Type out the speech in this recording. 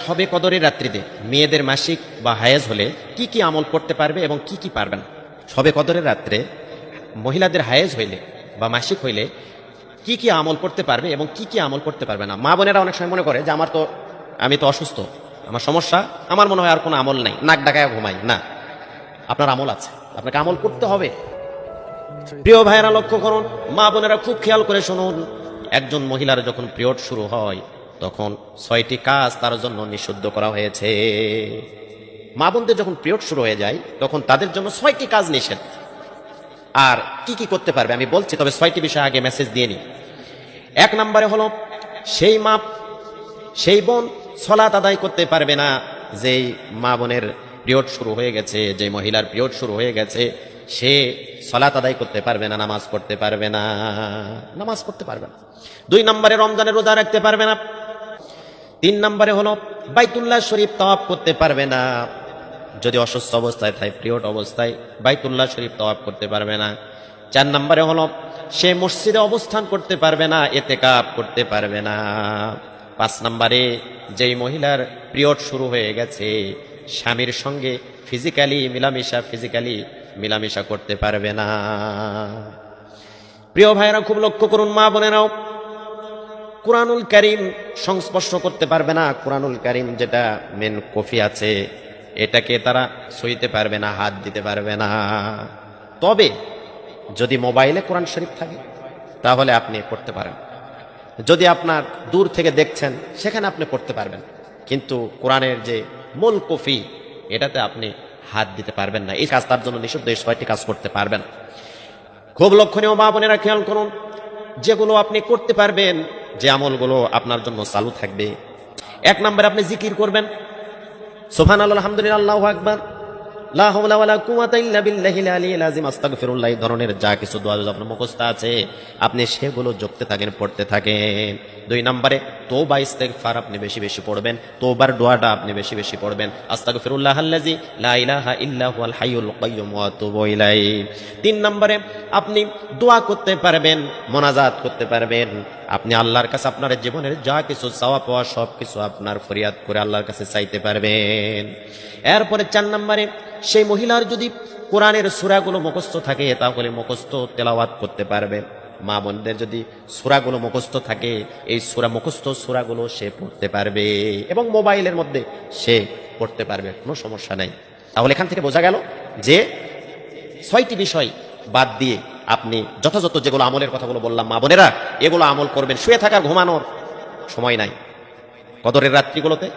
হবে কদরের রাত্রিতে মেয়েদের মাসিক বা হায়েজ হলে কি কি আমল করতে পারবে এবং কি কি পারবে না। সবে কদরের রাত্রে মহিলাদের হায়েজ হইলে বা মাসিক হইলে কি কি আমল করতে পারবে এবং কি কি আমল করতে পারবে না। মা বোনেরা অনেক সময় মনে করে যে আমি তো অসুস্থ, আমার সমস্যা, আমার মনে হয় আর কোনো আমল নাই, নাক ডাকায় ঘুমাই। না, আপনার আমল আছে, আপনাকে আমল করতে হবে। প্রিয় ভাইয়েরা লক্ষ্য করুন, মা বোনেরা খুব খেয়াল করে শুনুন, একজন মহিলার যখন পিরিয়ড শুরু হয় তখন 6টি কাজ তার জন্য নিষিদ্ধ করা হয়েছে। মা বোনদের যখন পিরিয়ড শুরু হয়ে যায় তখন তাদের জন্য 6টি কাজ নিষেধ। আর কি কি করতে পারবে আমি বলছি, তবে 6টি বিষয় আগে মেসেজ দিয়ে নি। 1 নম্বরে হলো সেই বোন সালাত আদায় করতে পারবে না যেই মা বোনের পিরিয়ড শুরু হয়ে গেছে, যে মহিলার পিরিয়ড শুরু হয়ে গেছে সে সালাত আদায় করতে পারবে না, নামাজ পড়তে পারবে না, 2 নম্বরে রমজানের রোজা রাখতে পারবে না। 3 নম্বরে হলো বাইতুল্লাহ শরীফ তাওয়াফ করতে পারবে না, যদি অসুস্থ অবস্থায় থাকে, পিরিয়ড অবস্থায় বাইতুল্লাহ শরীফ তাওয়াফ করতে পারবে না। 4 নম্বরে হলো সে মসজিদে অবস্থান করতে পারবে না, ইতিকাফ করতে পারবে না। 5 নম্বরে যেই মহিলার পিরিয়ড শুরু হয়ে গেছে স্বামীর সঙ্গে ফিজিক্যালি মিলামেশা করতে পারবে না। প্রিয় ভাইরা খুব লক্ষ্য করুন, মা বোনেরাও কুরআনুল কারীম সংস্পর্শ করতে পারবে না। কুরআনুল কারীম যেটা মেন কপি আছে এটাকে তারা ছুঁইতে পারবে না, হাত দিতে পারবে না। তবে যদি মোবাইলে কোরআন শরীফ থাকে তাহলে আপনি পড়তে পারেন, যদি আপনার দূর থেকে দেখছেন সেখানে আপনি পড়তে পারবেন, কিন্তু কোরআনের যে মূল কপি এটাতে আপনি হাত দিতে পারবেন না। এই কাজ তার জন্য নিষিদ্ধ, এই 6টি কাজ করতে পারবেন। খুব লক্ষণীয় মা বোনেরা খেয়াল করুন, যেগুলো আপনি করতে পারবেন, যে আমলগুলো আপনার জন্য চালু থাকবে। 1 নম্বরে আপনি জিকির করবেন, সুবহানাল্লাহ, আলহামদুলিল্লাহ, আল্লাহু আকবার, লা হাওলা ওয়ালা কুওয়াতা ইল্লা বিল্লাহিল আলিয়্যিল আযীম, আস্তাগফিরুল্লাহ, এই ধরনের যা কিছু দোয়া আপনার মুখস্থ আছে আপনি সেগুলো জপতে থাকেন, পড়তে থাকেন। 2 নম্বরে তওবা ইস্তেগফার আপনি বেশি বেশি পড়বেন, তওবার দোয়াটা আপনি বেশি বেশি পড়বেন, আস্তাগফিরুল্লাহাল্লাযী লা ইলাহা ইল্লা হুয়াল হাইয়ুল কাইয়্যুম ওয়া আতুবু ইলাইহি। 3 নম্বরে আপনি দোয়া করতে পারবেন, মোনাজাত করতে পারবেন, আপনি আল্লাহর কাছে আপনার জীবনের যা কিছু চাওয়া পাওয়া সব কিছু আপনার ফরিয়াদ করে আল্লাহর কাছে চাইতে পারবেন। এরপরে 4 নম্বরে সেই মহিলার যদি কোরআনের সূরাগুলো মুখস্থ থাকে তাহলে মুখস্থ তেলাওয়াত করতে পারবে। মা বোনদের যদি সূরাগুলো মুখস্থ থাকে এই মুখস্থ সূরাগুলো সে পড়তে পারবে এবং মোবাইলের মধ্যে সে পড়তে পারবে, কোনো সমস্যা নাই। তাহলে এখান থেকে বোঝা গেল যে 6টি বিষয় বাদ দিয়ে আপনি যথাযথ যেগুলো আমলের কথাগুলো বললাম মা বোনেরা, এগুলো আমল করবেন। শুয়ে থাকার ঘুমানোর সময় নাই কদরের রাত্রিগুলোতে,